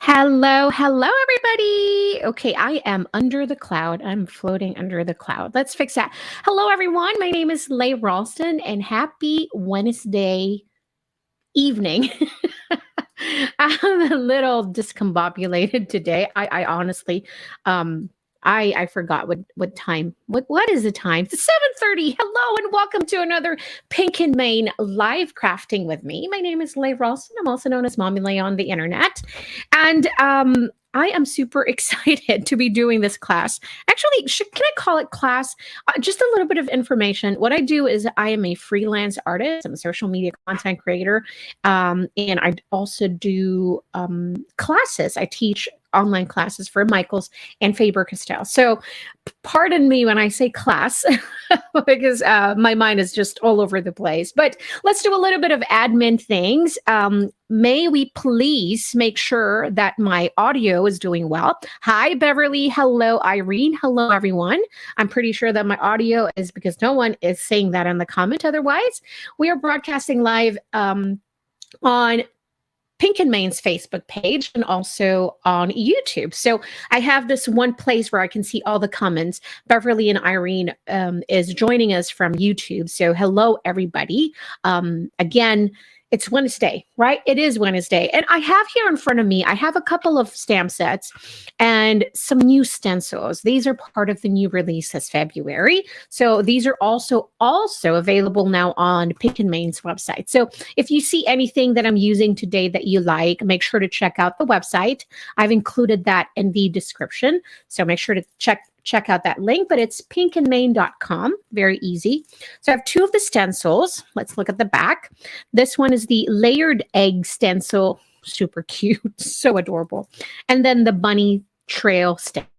Hello, hello, everybody. Okay, I am under the cloud. I'm floating under the cloud. Let's fix that. Hello, everyone. My name is Leigh Ralston, and happy Wednesday evening. I'm a little discombobulated today. I honestly, um, I forgot what time. What is the time? It's 7:30. Hello and welcome to another Pink and Main live crafting with me. My name is Leigh Ralston. I'm also known as Mommy Leigh on the internet, and I am super excited to be doing this class. Actually, can I call it class? Just a little bit of information. What I do is I am a freelance artist. I'm a social media content creator. And I also do classes. I teach online classes for Michaels and Faber-Castell. So pardon me when I say class because my mind is just all over the place. But let's do a little bit of admin things. May we please make sure that my audio is doing well? Hi, Beverly. Hello, Irene. Hello, everyone. I'm pretty sure that my audio is because no one is saying that in the comment. Otherwise, we are broadcasting live on Pink and Main's Facebook page and also on YouTube. So I have this one place where I can see all the comments. Beverly and Irene is joining us from YouTube. So hello, everybody. Again, it's Wednesday, right? It is Wednesday. And I have here in front of me, I have a couple of stamp sets and some new stencils. These are part of the new release this February. So these are also available now on Pink and Main's website. So if you see anything that I'm using today that you like, make sure to check out the website. I've included that in the description. So make sure to check out that link, but it's pinkandmain.com. Very easy. So I have two of the stencils. Let's look at the back. This one is the layered egg stencil. Super cute. So adorable. And then the bunny trail stencil.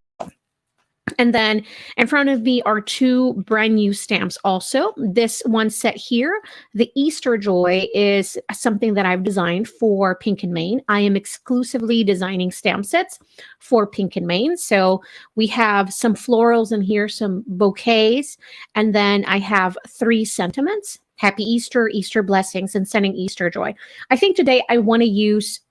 And then in front of me are two brand new stamps also. This one set here, the Easter Joy, is something that I've designed for Pink and Main. I am exclusively designing stamp sets for Pink and Main. So we have some florals in here, some bouquets, and then I have 3 sentiments: Happy Easter, Easter blessings, and sending Easter joy. I think today I want to use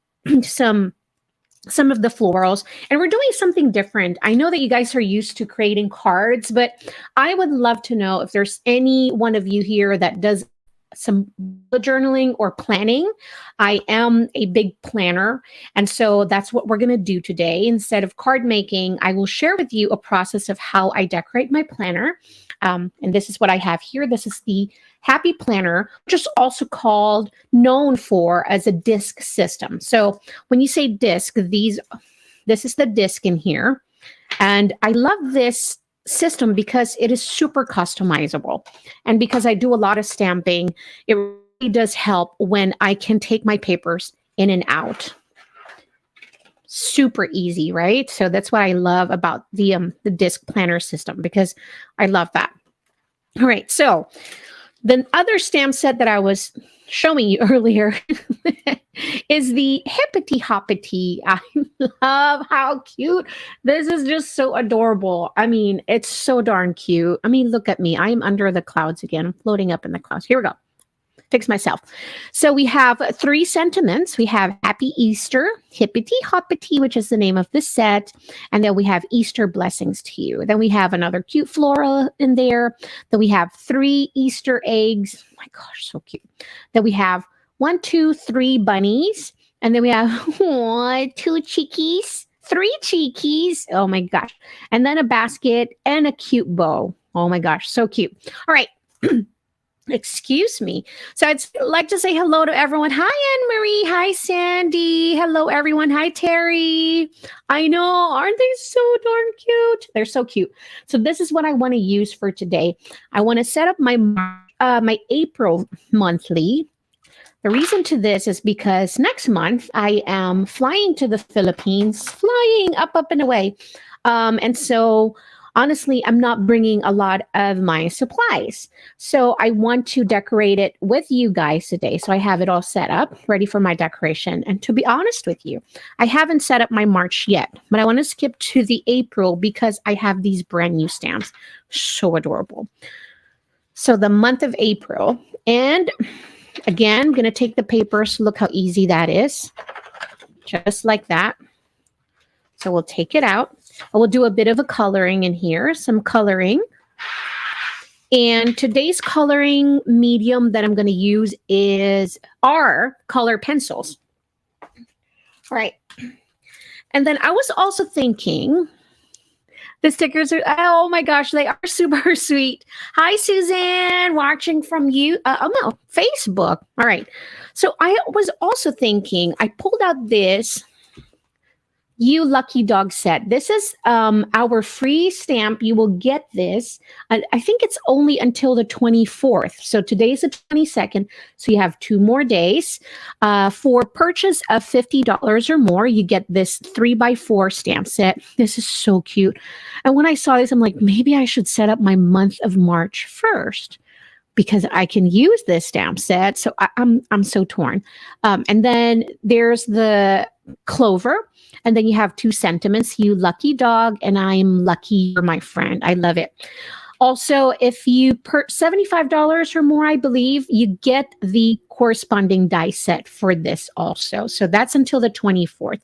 some of the florals, and we're doing something different. I know that you guys are used to creating cards, but I would love to know if there's any one of you here that does some bullet journaling or planning. I am a big planner, and so that's what we're going to do today. Instead of card making, I will share with you a process of how I decorate my planner. And this is what I have here. This is the Happy Planner, which is also known for as a disc system. So when you say disc, this is the disc in here. And I love this system because it is super customizable. And because I do a lot of stamping, it really does help when I can take my papers in and out. Super easy, right? So that's what I love about the disc planner system, because I love that. All right, so the other stamp set that I was showing you earlier is the Hippity Hoppity. I love how cute. This is just so adorable. I mean, it's so darn cute. I mean, look at me. I am under the clouds again. I'm floating up in the clouds. Here we go. Fix myself. So we have 3 sentiments. We have Happy Easter, Hippity Hoppity, which is the name of the set. And then we have Easter blessings to you. Then we have another cute floral in there. Then we have 3 Easter eggs. Oh my gosh, so cute. Then we have 1, 2, 3 bunnies. And then we have 1, 2 cheekies, 3 cheekies. Oh my gosh. And then a basket and a cute bow. Oh my gosh, so cute. All right. Excuse me. So I'd like to say hello to everyone. Hi, Anne-Marie. Hi, Sandy. Hello, everyone. Hi, Terry. I know. Aren't they so darn cute? They're so cute. So this is what I want to use for today. I want to set up my April monthly. The reason to this is because next month I am flying to the Philippines, flying up and away. And so honestly, I'm not bringing a lot of my supplies. So I want to decorate it with you guys today. So I have it all set up, ready for my decoration. And to be honest with you, I haven't set up my March yet, but I want to skip to the April because I have these brand new stamps. So adorable. So the month of April. And again, I'm going to take the papers. Look how easy that is. Just like that. So we'll take it out. I will do a bit of a coloring in here, some coloring. And today's coloring medium that I'm going to use are color pencils. All right. And then I was also thinking, the stickers are, oh my gosh, they are super sweet. Hi, Suzanne, watching from Facebook. All right. So I was also thinking, I pulled out this You Lucky Dog set. This is our free stamp. You will get this. I think it's only until the 24th. So today's the 22nd. So you have 2 more days. For purchase of $50 or more, you get this 3x4 stamp set. This is so cute. And when I saw this, I'm like, maybe I should set up my month of March first, because I can use this stamp set. So I'm so torn. And then there's the clover. And then you have 2 sentiments, you lucky dog, and I'm lucky you're my friend. I love it. Also, if you $75 or more, I believe, you get the corresponding die set for this also. So that's until the 24th.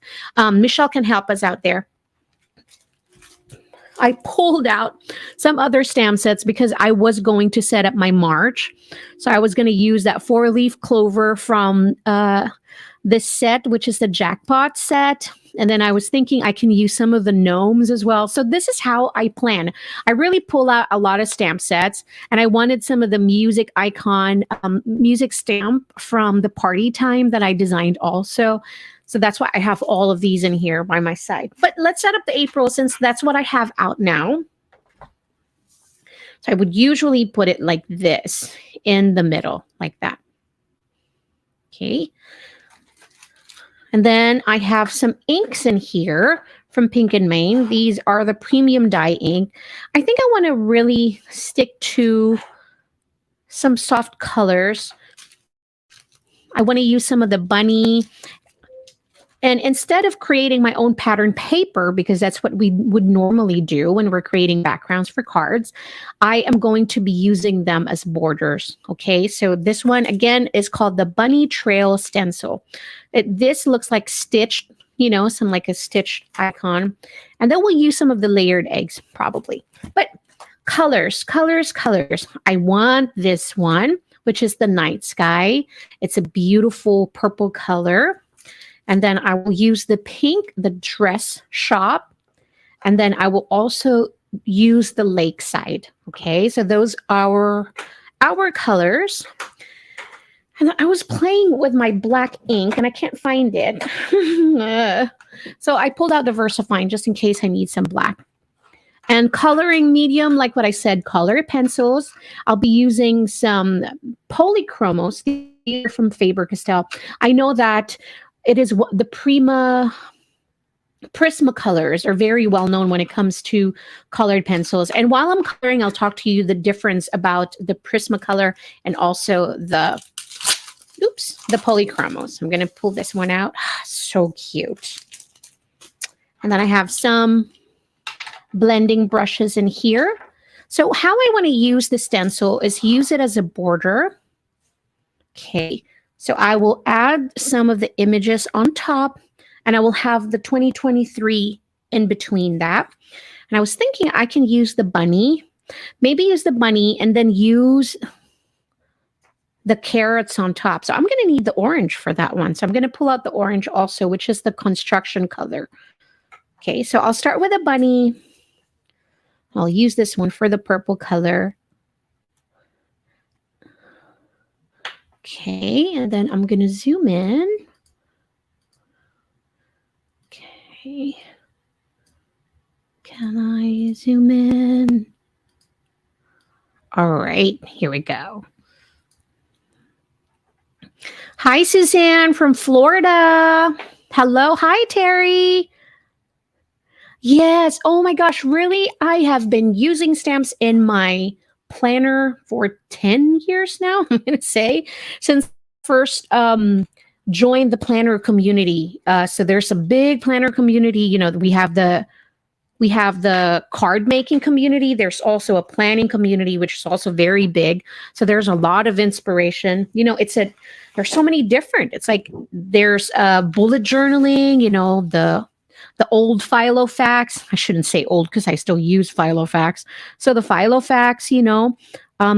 Michelle can help us out there. I pulled out some other stamp sets because I was going to set up my March. So I was going to use that 4-leaf clover from this set, which is the jackpot set. And then I was thinking I can use some of the gnomes as well. So this is how I plan. I really pull out a lot of stamp sets, and I wanted some of the music icon, music stamp from the party time that I designed also. So that's why I have all of these in here by my side. But let's set up the April, since that's what I have out now. So I would usually put it like this in the middle, like that. Okay. And then I have some inks in here from Pink and Main. These are the premium dye ink. I think I want to really stick to some soft colors. I want to use some of the bunny. And instead of creating my own pattern paper, because that's what we would normally do when we're creating backgrounds for cards, I am going to be using them as borders. Okay, so this one, again, is called the Bunny Trail Stencil. This looks like stitched, some like a stitched icon. And then we'll use some of the layered eggs, probably. But colors. I want this one, which is the Night Sky. It's a beautiful purple color. And then I will use the pink, the Dress Shop. And then I will also use the Lakeside. Okay, so those are our colors. And I was playing with my black ink and I can't find it. So I pulled out the VersaFine just in case I need some black. And coloring medium, like what I said, color pencils. I'll be using some polychromos. These are from Faber-Castell. I know that it is the Prismacolors are very well known when it comes to colored pencils. And while I'm coloring, I'll talk to you the difference about the Prismacolor and also the polychromos. I'm going to pull this one out. So cute. And then I have some blending brushes in here. So how I want to use the stencil is use it as a border. Okay. So I will add some of the images on top, and I will have the 2023 in between that. And I was thinking I can use the bunny, maybe use the bunny and then use the carrots on top. So I'm going to need the orange for that one. So I'm going to pull out the orange also, which is the construction color. Okay, so I'll start with a bunny. I'll use this one for the purple color. Okay, and then I'm going to zoom in. Okay. Can I zoom in? All right, here we go. Hi, Suzanne from Florida. Hello. Hi, Terry. Yes. Oh my gosh, really? I have been using stamps in my planner for 10 years now, I'm going to say, since first joined the planner community. So there's a big planner community. We have the card making community. There's also a planning community, which is also very big. So there's a lot of inspiration. There's so many different. It's like there's bullet journaling, the old Filofax. I shouldn't say old because I still use Filofax. So the Filofax,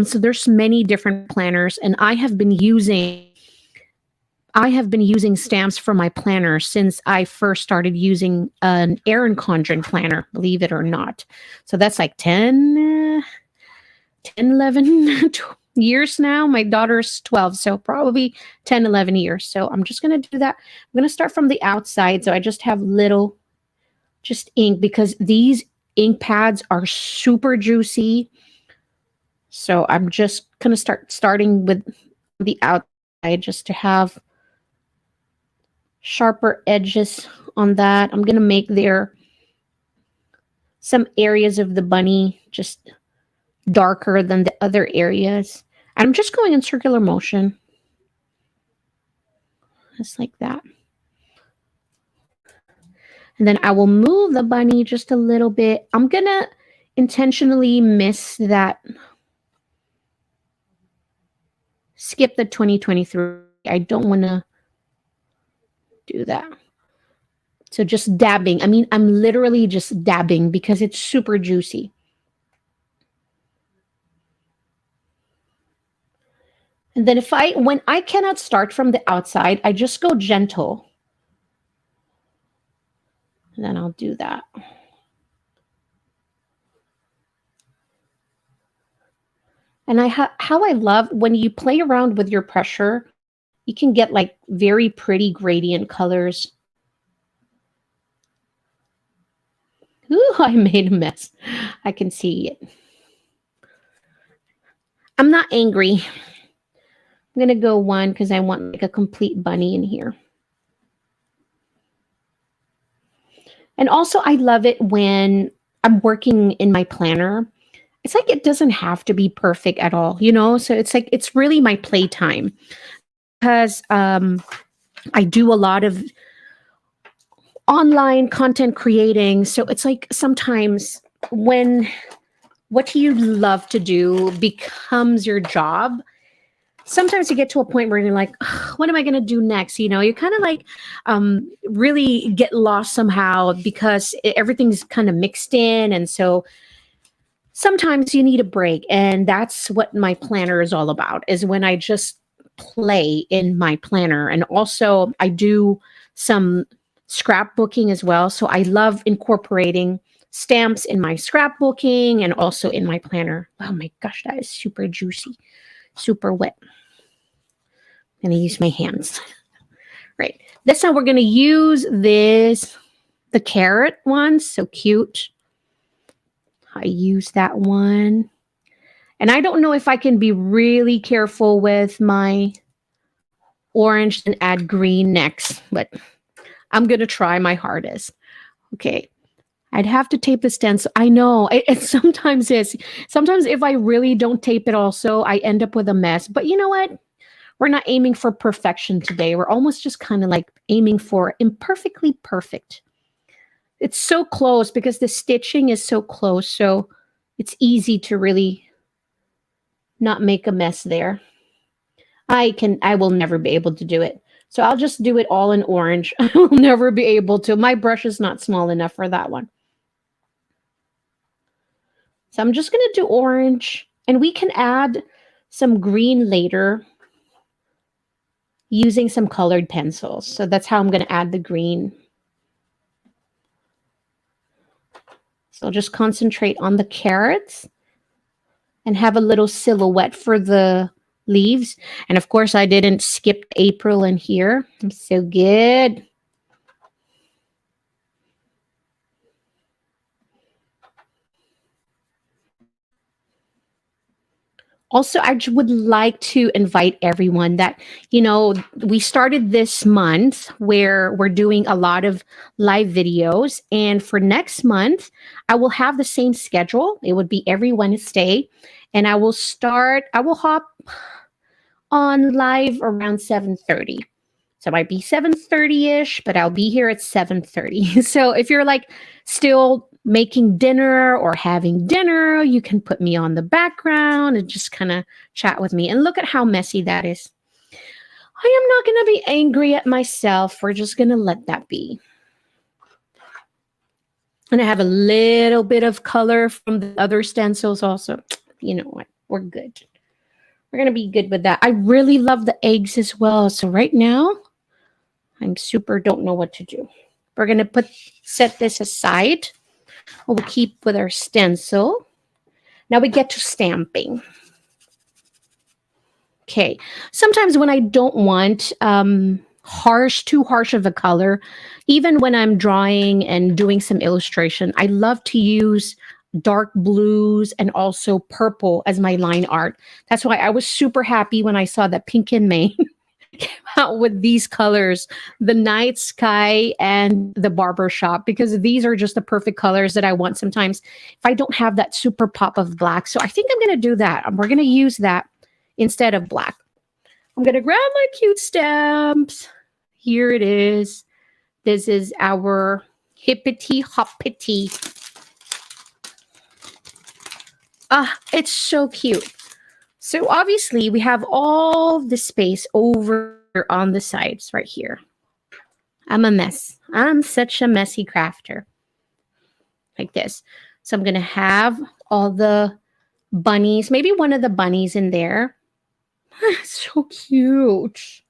so there's many different planners, and I have been using stamps for my planner since I first started using an Erin Condren planner, believe it or not. So that's like 11 years now. My daughter's 12, so probably 10, 11 years. So I'm just going to do that. I'm going to start from the outside. So I just have just ink, because these ink pads are super juicy. So I'm just going to starting with the outside just to have sharper edges on that. I'm going to make there some areas of the bunny just darker than the other areas. I'm just going in circular motion. Just like that. And then I will move the bunny just a little bit. I'm going to intentionally skip the 2023. I don't want to do that. So just dabbing. I mean, I'm literally just dabbing because it's super juicy. And then when I cannot start from the outside, I just go gentle. And then I'll do that. And how I love when you play around with your pressure, you can get like very pretty gradient colors. Ooh, I made a mess. I can see it. I'm not angry. I'm going to go one because I want like a complete bunny in here. And also I love it when I'm working in my planner. It's like it doesn't have to be perfect at all, So it's like it's really my playtime, because I do a lot of online content creating. So it's like sometimes when what you love to do becomes your job, sometimes you get to a point where you're like, what am I going to do next? You kind of like really get lost somehow because everything's kind of mixed in. And so sometimes you need a break. And that's what my planner is all about, is when I just play in my planner. And also I do some scrapbooking as well. So I love incorporating stamps in my scrapbooking and also in my planner. Oh my gosh, that is super juicy, super wet. I'm going to use my hands. Right. This time we're going to use the carrot one. So cute. I use that one. And I don't know if I can be really careful with my orange and add green next, but I'm going to try my hardest. Okay. I'd have to tape the stencil. I know it sometimes is. Sometimes if I really don't tape it also, I end up with a mess. But you know what? We're not aiming for perfection today. We're almost just kind of like aiming for imperfectly perfect. It's so close because the stitching is so close. So it's easy to really not make a mess there. I will never be able to do it. So I'll just do it all in orange. I will never be able to. My brush is not small enough for that one. So I'm just going to do orange, and we can add some green later using some colored pencils. So that's how I'm going to add the green. So I'll just concentrate on the carrots and have a little silhouette for the leaves. And of course, I didn't skip April in here. I'm so good. Also, I would like to invite everyone that, we started this month where we're doing a lot of live videos. And for next month, I will have the same schedule. It would be every Wednesday. And I will hop on live around 7:30. So it might be 7:30-ish, but I'll be here at 7:30. So if you're like still making dinner or having dinner, you can put me on the background and just kind of chat with me. And look at how messy that is. I am not going to be angry at myself. We're just going to let that be. And I have a little bit of color from the other stencils also. You know what? We're good. We're going to be good with that. I really love the eggs as well. So right now, I'm super don't know what to do. We're going to set this aside. We'll keep with our stencil. Now we get to stamping. Okay. Sometimes when I don't want too harsh of a color, even when I'm drawing and doing some illustration, I love to use dark blues and also purple as my line art. That's why I was super happy when I saw that Pink and Maine came out with these colors, the night sky and the barber shop, because these are just the perfect colors that I want sometimes if I don't have that super pop of black. So I think I'm going to do that. We're going to use that instead of black. I'm going to grab my cute stamps. Here it is. This is our hippity hoppity. It's so cute. So obviously we have all the space over on the sides right here. I'm a mess. I'm such a messy crafter. Like this. So I'm going to have all the bunnies, maybe one of the bunnies in there. So cute.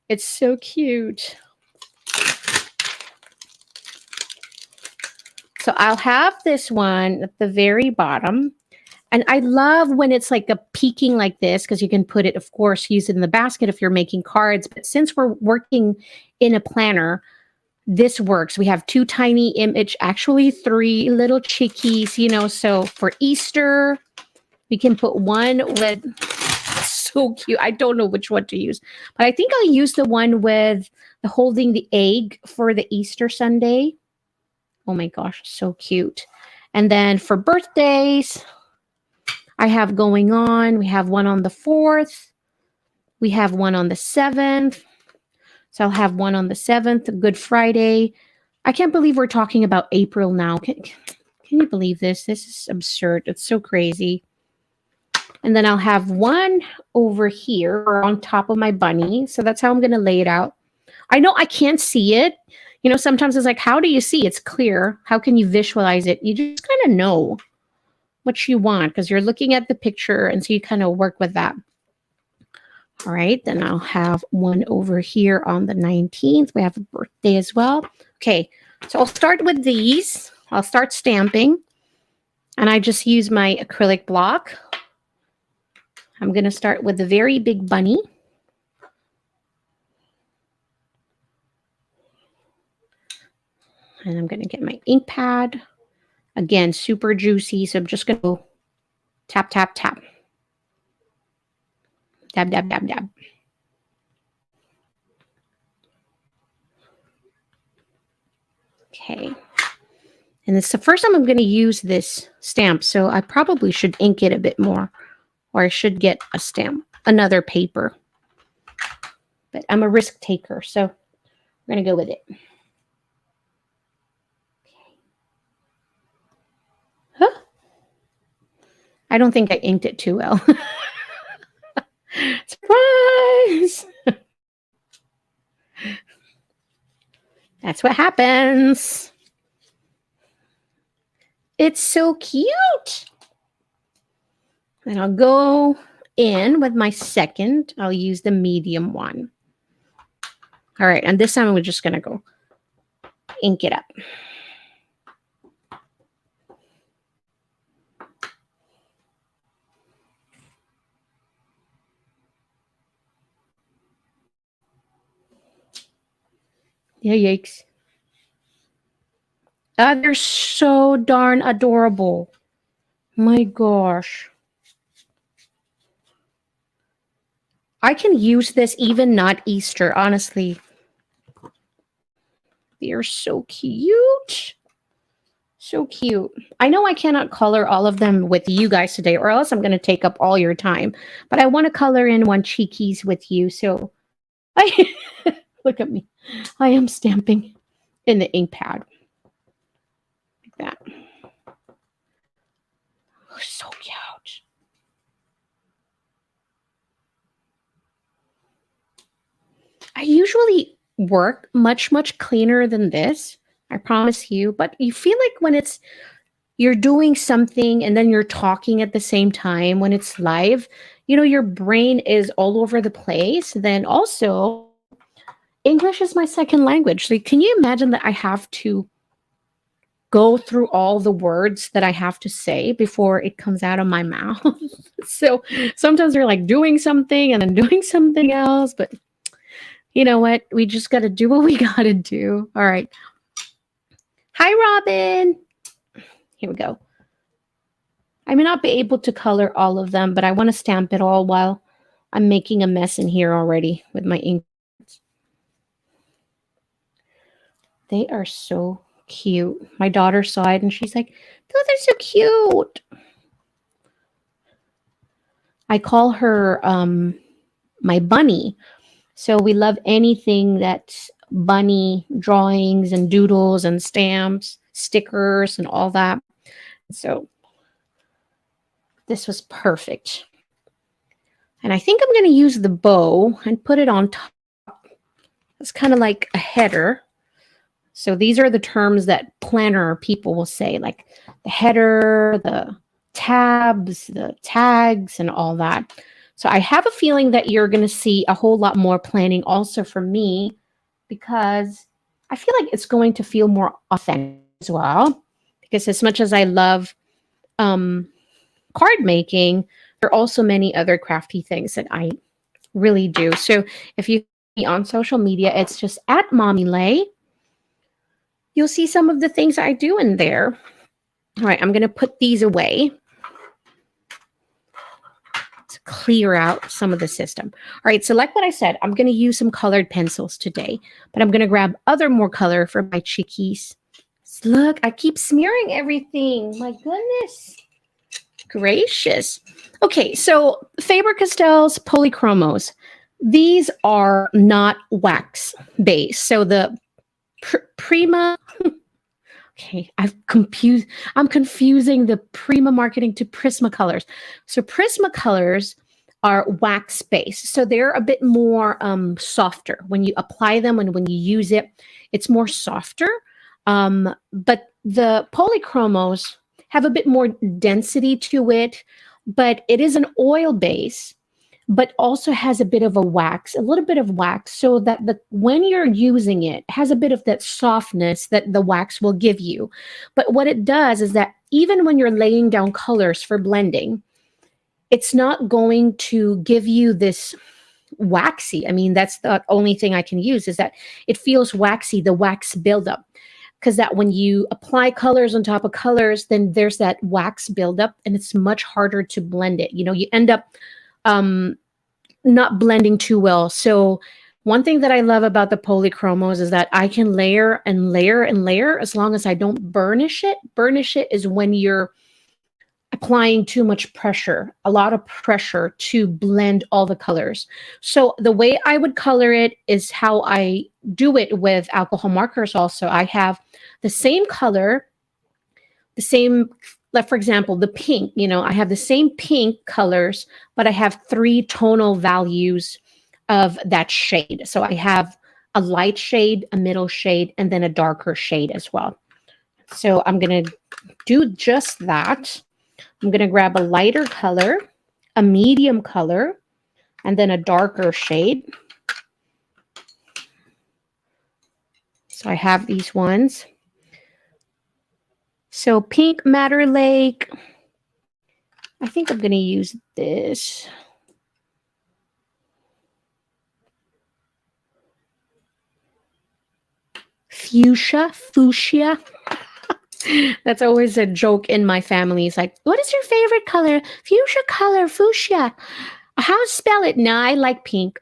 It's so cute. So I'll have this one at the very bottom. And I love when it's like a peeking like this, because you can put it, of course, use it in the basket if you're making cards. But since we're working in a planner, this works. We have 2 tiny image, actually 3 little chickies, so for Easter, we can put one with, so cute. I don't know which one to use, but I think I'll use the one with the holding the egg for the Easter Sunday. Oh my gosh, so cute. And then for birthdays, I have going on, we have one on the 4th. We have one on the 7th. So I'll have one on the 7th, Good Friday. I can't believe we're talking about April now. Can you believe this? This is absurd. It's so crazy. And then I'll have one over here or on top of my bunny. So that's how I'm going to lay it out. I know I can't see it. Sometimes it's like, how do you see? It's clear. How can you visualize it? You just kind of know what you want because you're looking at the picture, and so you kind of work with that. All right, then I'll have one over here on the 19th. We have a birthday as well. Okay, so I'll start with these. I'll start stamping, and I just use my acrylic block. I'm going to start with the very big bunny. And I'm going to get my ink pad. Again, super juicy, so I'm just going to go tap, tap, tap. Dab, dab, dab, dab. Okay. And it's the first time I'm going to use this stamp, so I probably should ink it a bit more, or I should get a stamp, another paper. But I'm a risk taker, so we're going to go with it. Huh? I don't think I inked it too well. Surprise! That's what happens. It's so cute. And I'll go in with my second. I'll use the medium one. All right, and this time we're just going to go ink it up. Yeah, yikes. They're so darn adorable. My gosh. I can use this even not Easter, honestly. They're so cute. So cute. I know I cannot color all of them with you guys today, or else I'm going to take up all your time. But I want to color in one cheekies with you. So look at me. I am stamping in the ink pad. Like that. Oh, so cute. I usually work much, much cleaner than this. I promise you. But you feel like when it's you're doing something and then you're talking at the same time when it's live, your brain is all over the place. Then also, English is my second language. So can you imagine that I have to go through all the words that I have to say before it comes out of my mouth? So sometimes they're like doing something and then doing something else. But you know what? We just got to do what we got to do. All right. Hi, Robin. Here we go. I may not be able to color all of them, but I want to stamp it all while I'm making a mess in here already with my ink. They are so cute. My daughter saw it and she's like, those are so cute. I call her my bunny. So we love anything that's bunny drawings and doodles and stamps, stickers and all that. So this was perfect. And I think I'm going to use the bow and put it on top. It's kind of like a header. So these are the terms that planner people will say, like the header, the tabs, the tags, and all that. So I have a feeling that you're going to see a whole lot more planning also from me, because I feel like it's going to feel more authentic as well. Because as much as I love card making, there are also many other crafty things that I really do. So if you see me on social media, it's just at Mommy Lay. You'll see some of the things I do in there. All right, I'm going to put these away to clear out some of the system. All right, so like what I said, I'm going to use some colored pencils today, but I'm going to grab more color for my chickies. Look, I keep smearing everything. My goodness gracious. Okay, so Faber-Castell's Polychromos. These are not wax based. So the Prima, okay, I'm confusing the Prima marketing to Prismacolors. So Prismacolors are wax based. So they're a bit more softer. When you apply them and when you use it, it's more softer. But the Polychromos have a bit more density to it, but it is an oil base, but also has a bit of a little bit of wax, so that when you're using it has a bit of that softness that the wax will give you. But what it does is that even when you're laying down colors for blending, it's not going to give you this waxy. I mean, that's the only thing I can use, is that it feels waxy, the wax buildup. Because that when you apply colors on top of colors, then there's that wax buildup and it's much harder to blend it. You end up not blending too well. So one thing that I love about the Polychromos is that I can layer and layer and layer as long as I don't burnish it. Burnish it is when you're applying too much pressure, a lot of pressure to blend all the colors. So the way I would color it is how I do it with alcohol markers also. I have the same color, like for example, the pink, I have the same pink colors, but I have 3 tonal values of that shade. So I have a light shade, a middle shade, and then a darker shade as well. So I'm going to do just that. I'm going to grab a lighter color, a medium color, and then a darker shade. So I have these ones. So Pink Madder Lake. I think I'm going to use this. Fuchsia. That's always a joke in my family. It's like, what is your favorite color? Fuchsia. How to spell it? No, I like pink.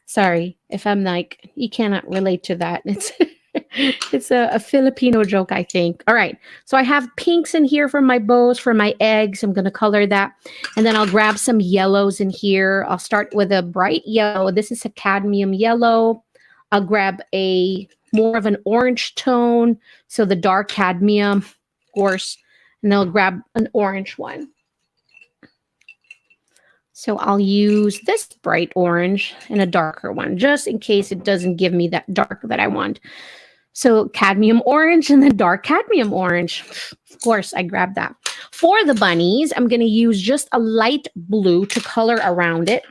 Sorry if I'm like, you cannot relate to that. It's a Filipino joke, I think. All right. So I have pinks in here for my bows, for my eggs. I'm going to color that. And then I'll grab some yellows in here. I'll start with a bright yellow. This is a cadmium yellow. I'll grab more of an orange tone. So the dark cadmium, of course. And then I'll grab an orange one. So I'll use this bright orange and a darker one, just in case it doesn't give me that dark that I want. So cadmium orange and then dark cadmium orange. Of course, I grabbed that. For the bunnies, I'm going to use just a light blue to color around it.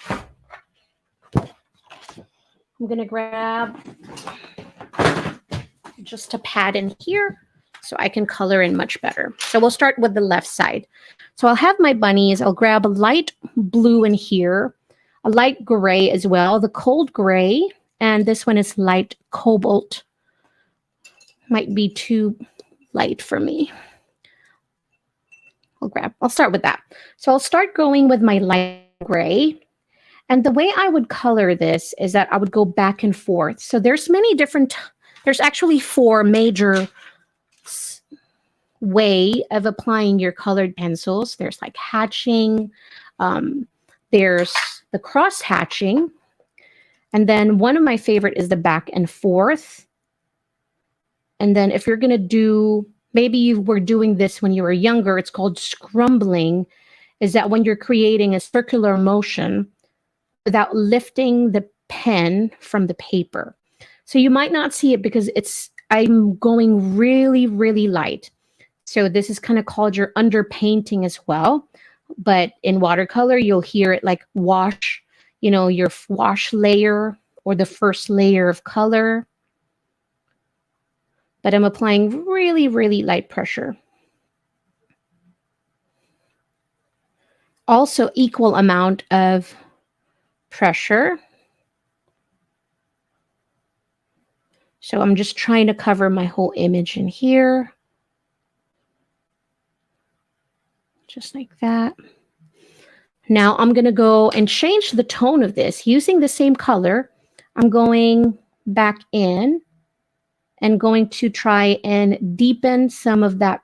I'm going to grab just a pad in here so I can color in much better. So we'll start with the left side. So I'll have my bunnies. I'll grab a light blue in here, a light gray as well, the cold gray, and this one is light cobalt. Might be too light for me. I'll start with that. So I'll start going with my light gray. And the way I would color this is that I would go back and forth. So there's actually 4 major way of applying your colored pencils. There's like hatching, there's the cross hatching, and then one of my favorite is the back and forth. And then if you're going to do, maybe you were doing this when you were younger, it's called scrumbling, is that when you're creating a circular motion without lifting the pen from the paper. So you might not see it because I'm going really, really light. So this is kind of called your underpainting as well. But in watercolor, you'll hear it like wash, your wash layer or the first layer of color. But I'm applying really, really light pressure. Also equal amount of pressure. So I'm just trying to cover my whole image in here. Just like that. Now I'm going to go and change the tone of this using the same color. I'm going back in and going to try and deepen some of that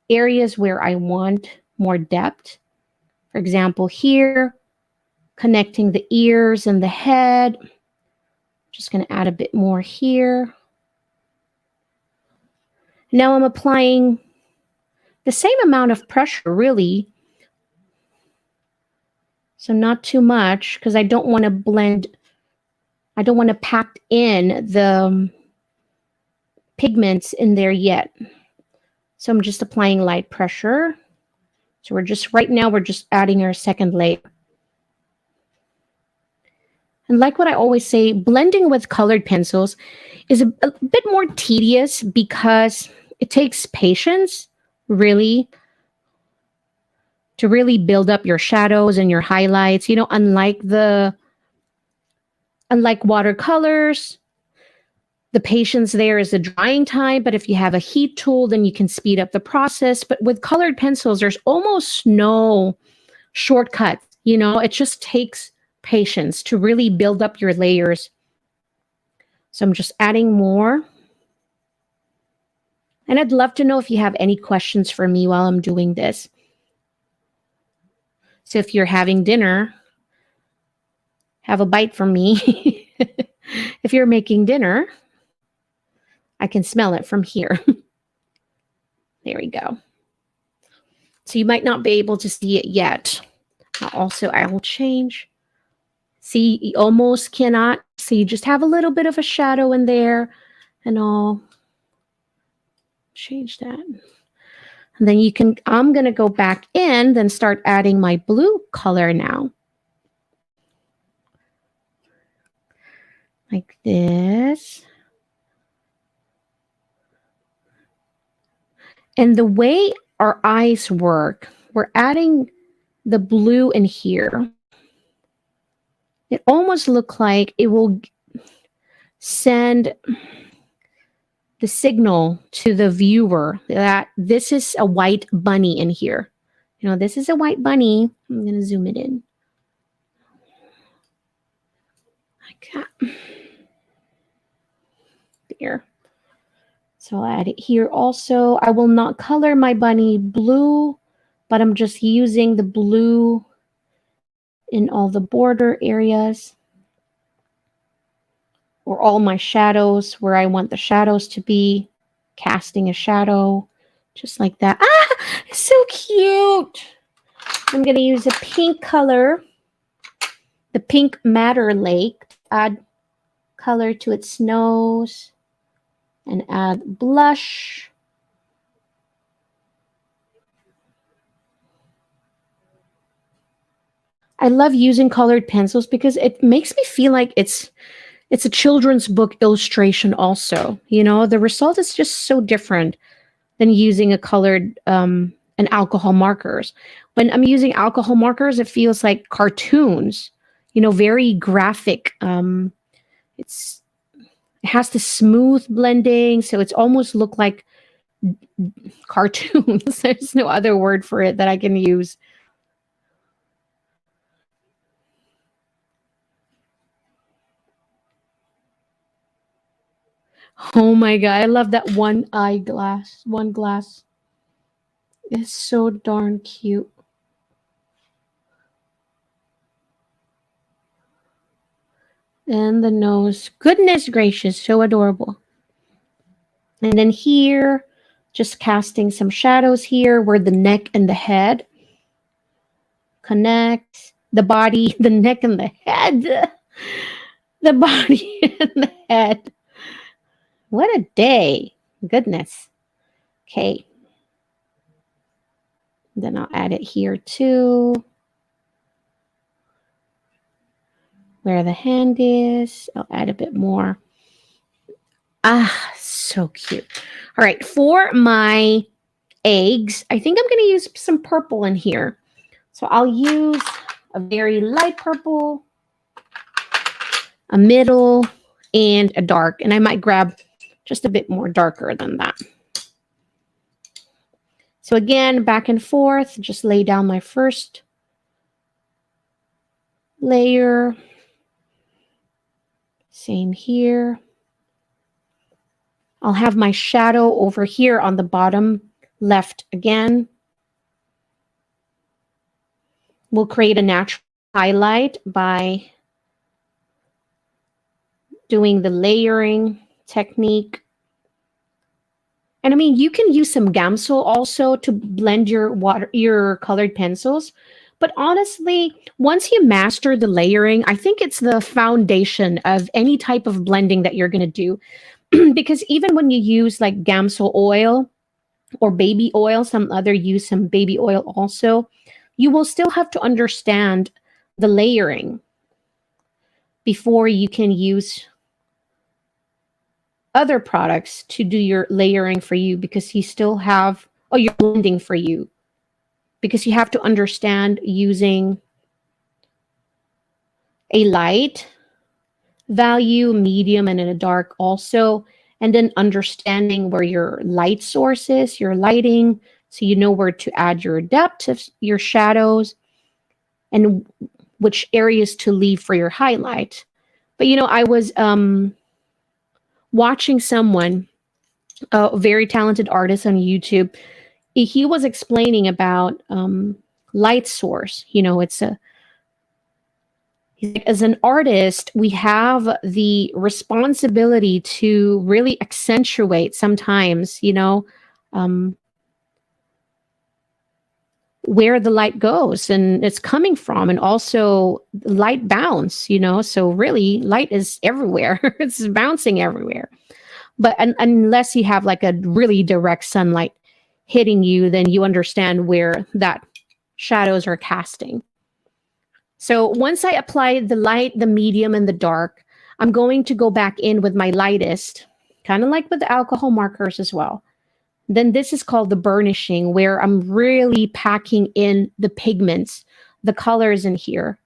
areas where I want more depth. For example, here, connecting the ears and the head. Just going to add a bit more here. Now I'm applying the same amount of pressure, really. So not too much, because I don't want to blend, I don't want to pack in the pigments in there yet. So I'm just applying light pressure. So right now we're just adding our second layer. And like what I always say, blending with colored pencils is a bit more tedious because it takes patience, really, to really build up your shadows and your highlights. Unlike watercolors, the patience there is the drying time, but if you have a heat tool, then you can speed up the process. But with colored pencils, there's almost no shortcut. It just takes patience to really build up your layers. So I'm just adding more. And I'd love to know if you have any questions for me while I'm doing this. So if you're having dinner, have a bite from me. If you're making dinner, I can smell it from here. There we go. So you might not be able to see it yet. I will change. See, you almost cannot. So you just have a little bit of a shadow in there, and I'll change that. And then I'm going to go back in, then start adding my blue color now. Like this. And the way our eyes work, we're adding the blue in here. It almost looks like it will send the signal to the viewer that this is a white bunny in here. This is a white bunny. I'm going to zoom it in. Like that. There. So I'll add it here also. I will not color my bunny blue, but I'm just using the blue in all the border areas or all my shadows where I want the shadows to be, casting a shadow Just like that. Ah, it's so cute. I'm going to use a pink color, the Pink Madder Lake, to add color to its nose and add blush. I love using colored pencils because it makes me feel like it's a children's book illustration also. You know, the result is just so different than using a colored and alcohol markers. When I'm using alcohol markers, it feels like cartoons, you know, very graphic. It has the smooth blending, so it's almost look like cartoons. There's no other word for it that I can use. Oh my god, I love that one eyeglass. One glass. It's so darn cute. And the nose. Goodness gracious, so adorable. And then here, just casting some shadows here where the neck and the head connect. The body, the neck and the head. The body and the head. What a day. Goodness. Okay. Then I'll add it here too. Where the hand is, I'll add a bit more. Ah, so cute. All right, for my eggs, I think I'm going to use some purple in here. So I'll use a very light purple, a middle, and a dark. And I might grab just a bit more darker than that. So again, back and forth, just lay down my first layer. Same here. I'll have my shadow over here on the bottom left again. We'll create a natural highlight by doing the layering technique. And I mean, you can use some Gamsol also to blend your colored pencils. But honestly, once you master the layering, I think it's the foundation of any type of blending that you're going to do. Because even when you use like Gamsol oil or baby oil, some other use some baby oil also, you will still have to understand the layering before you can use other products to do your layering for you, because you still have, oh, your blending for you, because you have to understand using a light value, medium, and in a dark also, and then understanding where your light source is, your lighting, so you know where to add your depth of your shadows and which areas to leave for your highlight. But you know, I was watching someone, a very talented artist on YouTube. He was explaining about light source. You know, it's a, as an artist, we have the responsibility to really accentuate sometimes, you know, where the light goes and it's coming from, and also light bounce, you know, so really light is everywhere. It's bouncing everywhere. But unless you have like a really direct sunlight hitting you, then you understand where that shadows are casting. So once I apply the light, the medium, and the dark, I'm going to go back in with my lightest, kind of like with the alcohol markers as well. Then this is called the burnishing, where I'm really packing in the pigments, the colors in here.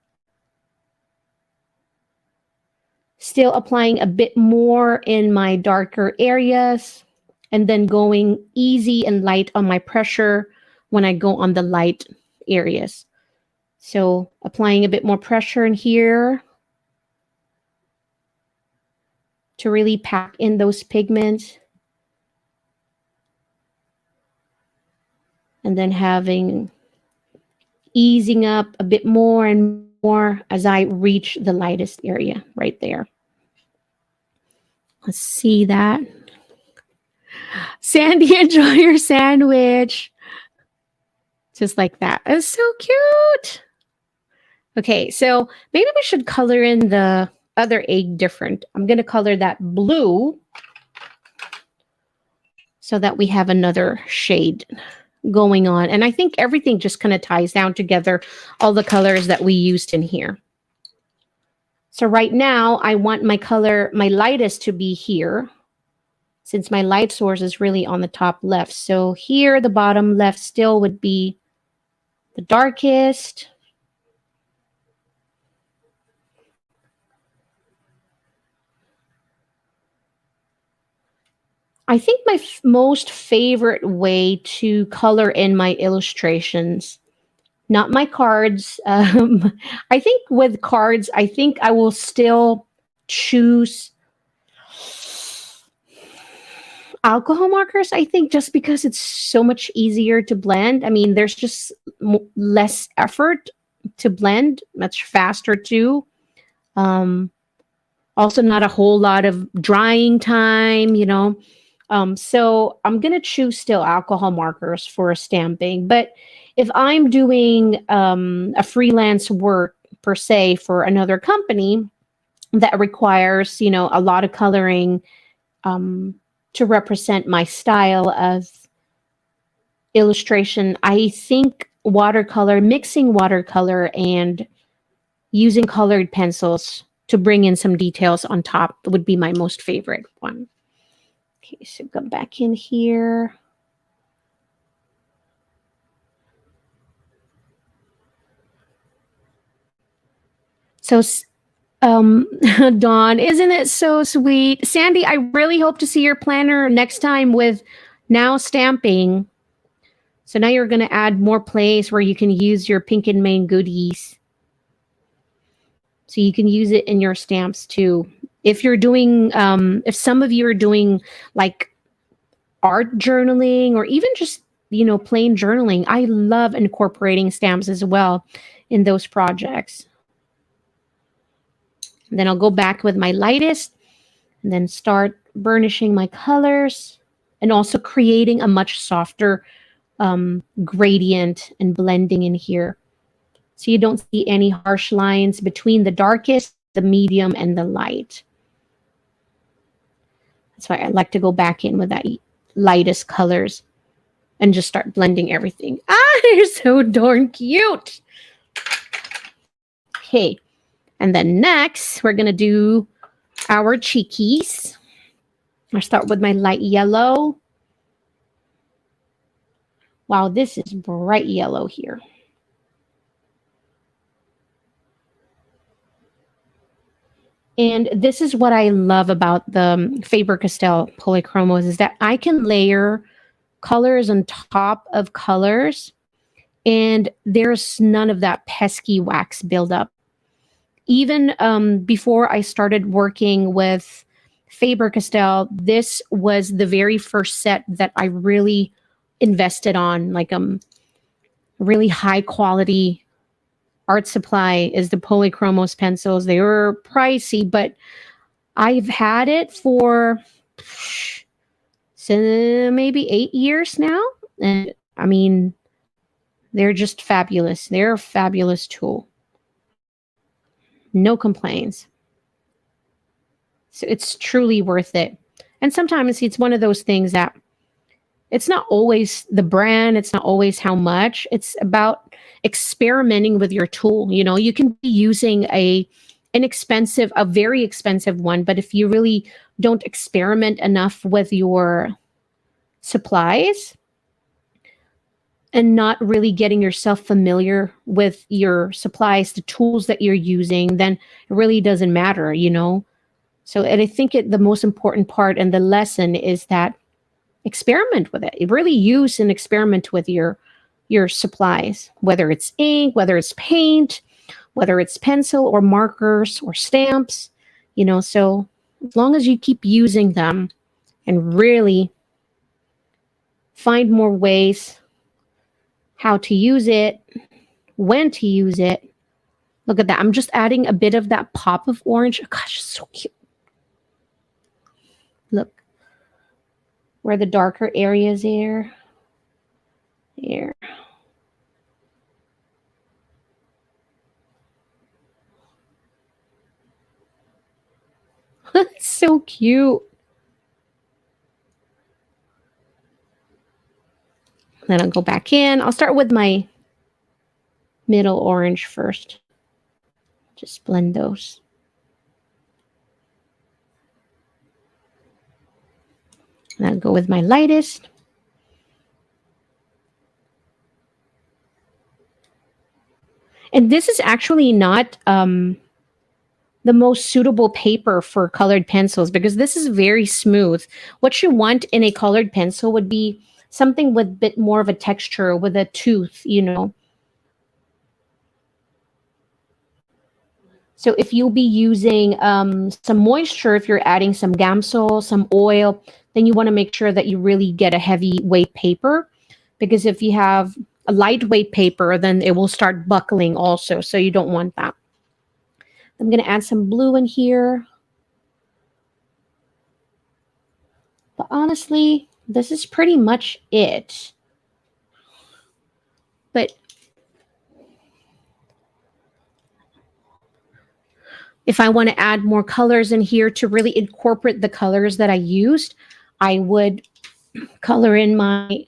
Still applying a bit more in my darker areas, and then going easy and light on my pressure when I go on the light areas. So applying a bit more pressure in here to really pack in those pigments. And then easing up a bit more and more as I reach the lightest area right there. Let's see that. Sandy, enjoy your sandwich. Just like that. It's so cute. Okay, so maybe we should color in the other egg different. I'm going to color that blue so that we have another shade going on. And I think everything just kind of ties down together, all the colors that we used in here. So right now, I want my color, my lightest to be here, since my light source is really on the top left. So here, the bottom left still would be the darkest. I think my most favorite way to color in my illustrations, not my cards. I think with cards, I think I will still choose alcohol markers. I think just because it's so much easier to blend. I mean, there's just less effort to blend, much faster too. Also, not a whole lot of drying time, you know. So I'm going to choose still alcohol markers for stamping. But if I'm doing a freelance work per se for another company that requires, you know, a lot of coloring to represent my style of illustration, I think watercolor, mixing watercolor and using colored pencils to bring in some details on top would be my most favorite one. Okay, so go back in here. So, Dawn, isn't it so sweet? Sandy, I really hope to see your planner next time with now stamping. So now you're going to add more place where you can use your Pink and Main goodies. So you can use it in your stamps too. If you're doing, if some of you are doing like art journaling or even just, you know, plain journaling, I love incorporating stamps as well in those projects. And then I'll go back with my lightest and then start burnishing my colors and also creating a much softer gradient and blending in here. So you don't see any harsh lines between the darkest, the medium, and the light. That's why I like to go back in with that lightest colors and just start blending everything. Ah, they're so darn cute. Okay, and then next we're gonna do our cheekies. I'll start with my light yellow. Wow, this is bright yellow here. And this is what I love about the Faber-Castell Polychromos is that I can layer colors on top of colors and there's none of that pesky wax buildup. Even before I started working with Faber-Castell, this was the very first set that I really invested on, like really high quality art supply is the Polychromos pencils. They were pricey, but I've had it for maybe 8 years now. And I mean, they're just fabulous. They're a fabulous tool. No complaints. So it's truly worth it. And sometimes it's one of those things that it's not always the brand, it's not always how much. It's about experimenting with your tool. You know, you can be using a very expensive one, but if you really don't experiment enough with your supplies and not really getting yourself familiar with your supplies, the tools that you're using, then it really doesn't matter, you know? So, and I think the most important part and the lesson is that experiment with it. Really use and experiment with your supplies, whether it's ink, whether it's paint, whether it's pencil or markers or stamps, you know, so as long as you keep using them and really find more ways how to use it, when to use it. Look at that. I'm just adding a bit of that pop of orange. Oh, gosh, it's so cute. Look. where the darker areas are. Here. It's so cute. Then I'll go back in. I'll start with my middle orange first. Just blend those. And I'll go with my lightest. And this is actually not the most suitable paper for colored pencils because this is very smooth. What you want in a colored pencil would be something with a bit more of a texture, with a tooth, you know. So if you'll be using some moisture, if you're adding some Gamsol, some oil, then you want to make sure that you really get a heavyweight paper, because if you have a lightweight paper, then it will start buckling also. So you don't want that. I'm going to add some blue in here. But honestly, this is pretty much it. But if I want to add more colors in here to really incorporate the colors that I used, I would color in my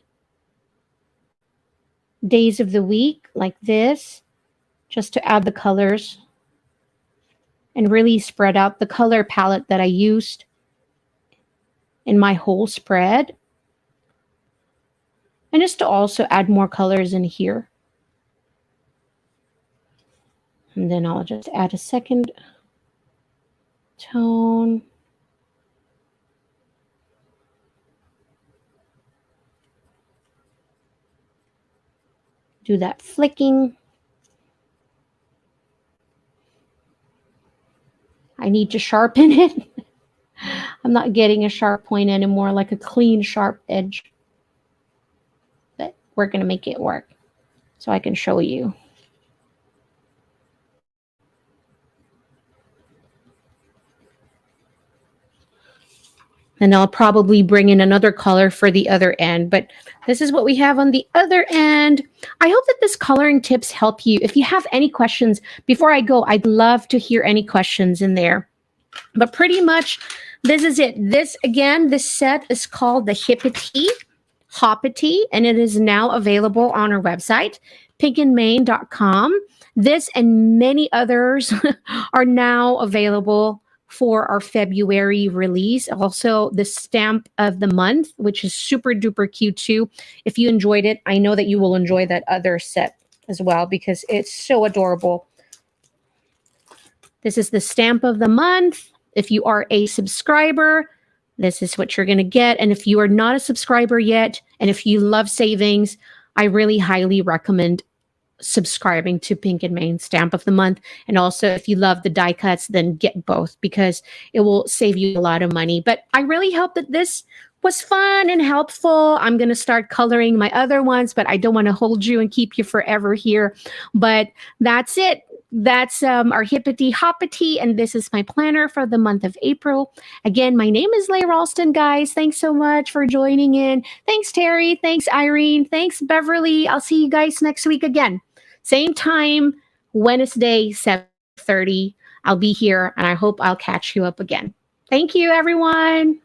days of the week like this, just to add the colors and really spread out the color palette that I used in my whole spread. And just to also add more colors in here. And then I'll just add a second tone. Do that flicking. I need to sharpen it. I'm not getting a sharp point anymore, like a clean, sharp edge. But we're going to make it work so I can show you. And I'll probably bring in another color for the other end, but this is what we have on the other end. I hope that this coloring tips help you. If you have any questions, before I go, I'd love to hear any questions in there. But pretty much, this is it. This, again, this set is called the Hoppity, and it is now available on our website, pinkandmane.com. This and many others are now available for our February release. Also, the stamp of the month, which is super duper cute too. If you enjoyed it, I know that you will enjoy that other set as well because it's so adorable. This is the stamp of the month. If you are a subscriber, this is what you're going to get. And if you are not a subscriber yet, and if you love savings, I really highly recommend subscribing to Pink and Mane Stamp of the Month. And also, if you love the die cuts, then get both because it will save you a lot of money. But I really hope that this was fun and helpful. I'm going to start coloring my other ones, but I don't want to hold you and keep you forever here. But that's it. That's our Hippity Hoppity, and this is my planner for the month of April. Again, my name is Leigh Ralston, guys. Thanks so much for joining in. Thanks, Terry. Thanks, Irene. Thanks, Beverly. I'll see you guys next week again. Same time, Wednesday, 7:30. I'll be here, and I hope I'll catch you up again. Thank you, everyone.